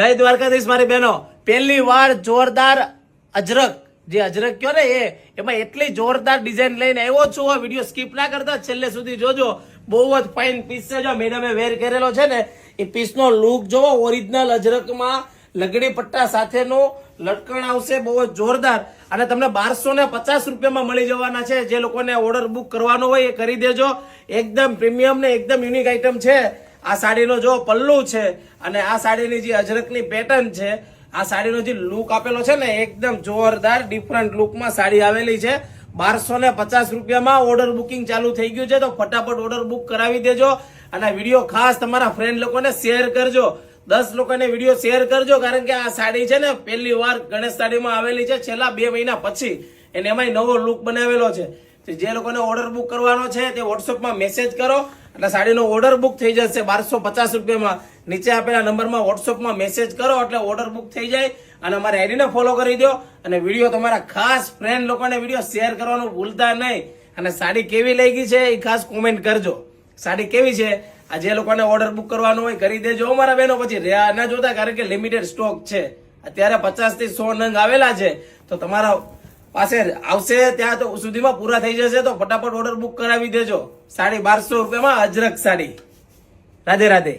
જય દ્વારકાધીશ મારી બહેનો, પહેલી વાર જોરદાર અજરક, જે અજરક કયો ને એમાં એટલી જોરદાર ડિઝાઇન લઈને આવ્યો છું. વિડીયો સ્કીપ ના કરતા છેલ્લે સુધી જોજો. બહુ જ ફાઇન પીસ છે. જો મેડમે વેર કરેલો છે ને એ પીસનો લુક જોવો. ઓરિજિનલ અજરકમાં લગડી પટ્ટા સાથેનો લટકણ આવશે, બહુ જ જોરદાર. અને તમને 1250 રૂપિયામાં મળી જવાના છે. જે લોકોને ઓર્ડર બુક કરવાનો હોય એ કરી દેજો. એકદમ પ્રીમિયમ ને એકદમ યુનિક આઈટમ છે. આ સાડીનો જો પલ્લુ છે અને આ સાડીની જે અજરકની પેટર્ન છે, આ સાડીનો જે લુક આપેલો છે ને એકદમ જોરદાર ડિફરન્ટ લુકમાં સાડી આવેલી છે. 1250 રૂપિયામાં ઓર્ડર બુકિંગ ચાલુ થઈ ગયું છે, તો ફટાફટ ઓર્ડર બુક કરાવી દેજો. અને વિડીયો ખાસ તમારા ફ્રેન્ડ લોકોને શેર કરજો. 10 લોકોને વિડીયો શેર કરજો, કારણ કે આ સાડી છે ને પહેલી વાર ગણેશ સાડીમાં આવેલી છે છેલ્લા 2 મહિના પછી. એને એમાંય નવો લુક બનાવેલો છે. જે લોકોને ઓર્ડર બુક કરવાનો છે તે વોટ્સઅપમાં મેસેજ કરો એટલે સાડીનો ઓર્ડર બુક થઈ જશે 1250 રૂપિયામાં. નીચે આપેલા નંબરમાં વોટ્સઅપમાં મેસેજ કરો એટલે ઓર્ડર બુક થઈ જાય. અને અમારા આઈડીને ફોલો કરી દો. અને વિડીયો તમારા ખાસ ફ્રેન્ડ લોકોને વિડીયો શેર કરવાનું ભૂલતા નહીં. અને સાડી કેવી લાગી છે એ ખાસ કોમેન્ટ કરજો. સાડી કેવી છે આ જે લોકોને ઓર્ડર બુક કરવાનો હોય કરી દેજો અમારા બહેનો. પછી રહ્યા ના જોતા, કારણ કે લિમિટેડ સ્ટોક છે. અત્યારે 50 થી 100 નંગ આવેલા છે, તો તમારા પાસે આવશે ત્યાં તો સુધીમાં પૂરા થઈ જશે. તો ફટાફટ ઓર્ડર બુક કરાવી દેજો. 1250 રૂપિયામાં અજરક સાડી. રાધે રાધે.